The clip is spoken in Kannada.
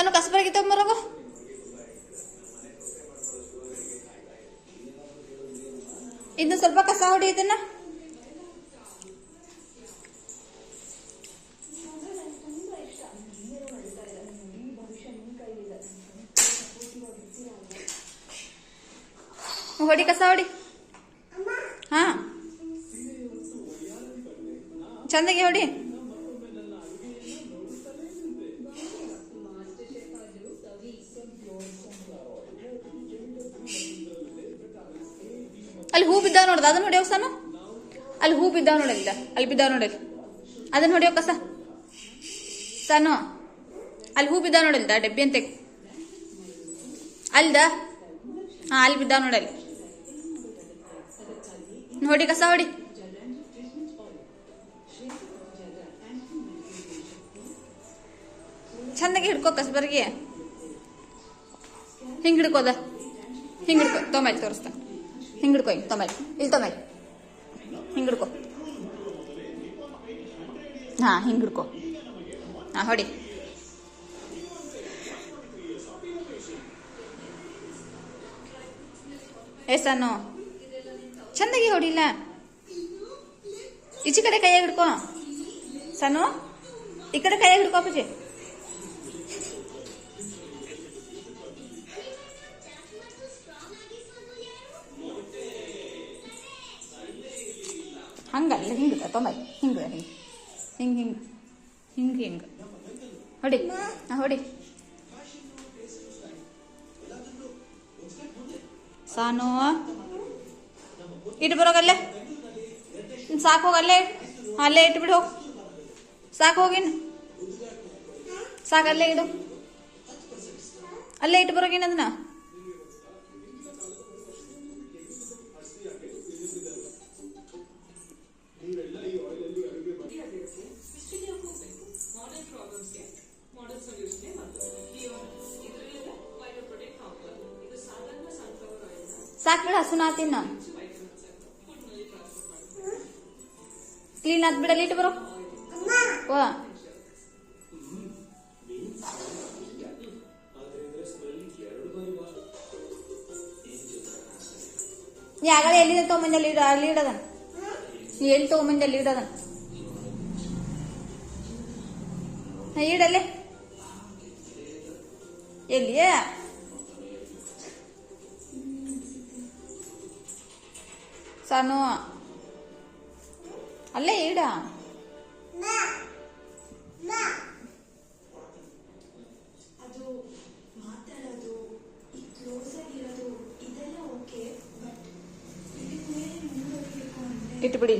ಸಣ್ಣ ಕಸಬರ್ಗಿ ತಗೊಂಬರೋಗು. ಇನ್ನು ಸ್ವಲ್ಪ ಕಸ ಹೊಡಿ ಇದನ್ನ. ಹೊಡಿ ಕಸ ಹೊಡಿ. ಹಾ ಚಂದಗೆ ಹೊಡಿ. ಅಲ್ಲಿ ಹೂ ಬಿದ್ದಾವ ನೋಡ್ದ, ಅದನ್ನ ಹೊಡಿಯೋ ಕಸನು. ಅಲ್ಲಿ ಹೂ ಬಿದ್ದಾವ ನೋಡಲ್ಲ, ಅಲ್ಲಿ ಬಿದ್ದಾವ ನೋಡಲ್ಲಿ, ಅದನ್ನ ಹೊಡಿಯೋ ಕಸ ಸಾನು. ಅಲ್ಲಿ ಹೂ ಬಿದ್ದಾವ ನೋಡಲ್ದ ಡಬ್ಬಿ ಅಂತ ಅಲ್ದ. ಹಾ ಅಲ್ಲಿ ಬಿದ್ದಾವ ನೋಡಲ್ಲಿ, ಹೊಡಿ ಕಸ ಹೊಡಿ. ಚಂದಾಗಿ ಹಿಡ್ಕೋ ಕಸಬರ್ಗಿ. ಹಿಂಗ್ ಹಿಡ್ಕೋದ, ಹಿಂಗ್ ಹಿಡ್ಕೊ. ತೊಂಬಲ್ ತೋರಿಸ್ತಾ, ಹಿಂಗ್ ಹಿಡ್ಕೊ. ಹಿಂಗ್ ತೊಂಬಲ್, ಇಲ್ಲಿ ತೊಂಬಲ್, ಹಿಂಗ್ ಹಿಡ್ಕೊ. ಹಾ ಹಿಂಗ್ ಹಿಡ್ಕೊ. ಹಾ ಹೊಡಿ. ಸಾನು ಚಂದಾಗಿ ಹೊಡಿಲ್ಲ. ಈಚೆ ಕಡೆ ಕೈಯಾಗ ಹಿಡ್ಕೊ ಸಾನು, ಈ ಕಡೆ ಕೈಯಾಗ ಹಿಡ್ಕೊ ಅಪ್ಪಾಜಿ. ಹಂಗಲ್ಲ, ಹಿಂಗ ತೊಂಬೈ, ಹಿಂಗ ಹಿಂಗ ಹಿಂಗ ಹಿಂಗ ಹಿಂಗ ಹಿಂಗ ಹೊಡಿ. ಹೊಡಿ ಸಾನು. ಇಟ್ಟು ಬರೋಗಲ್ಲೇ, ಸಾಕು ಹೋಗಲ್ಲೇ. ಅಲ್ಲೇ ಇಟ್ಟು ಬಿಡು, ಸಾಕು ಹೋಗಿನ್. ಸಾಕಲ್ಲೇ ಇಡು, ಅಲ್ಲೇ ಇಟ್ಟು ಬರೋಗಿನ ಅದನ್ನ. ಸಾಕ್ ಬಿಡ, ಹಸುನ ಆತಿನ್ನ. ಕ್ಲೀನ್ ಆತ್ ಬಿಡಲ್ಲಿ, ಇಟ್ಟು ಬರೋ. ವಾ ನೀ ಆಗಲೇ ಎಲ್ಲಿಂದ ತೊಗೊಂಬಂದಿ? ಅಲ್ಲಿ ಇಡೋದನ್ ನೀ ಎಲ್ಲಿ ತೊಗೊಂಬಂದಿ? ಅಲ್ಲಿ ಇಡೋದನ್ ಇಡಲ್ಲೇ. ಎಲ್ಲಿಯ ಸಾನು? ಅಲ್ಲೇ ಇಡ. ಇಟ್ಬಿಡಿ.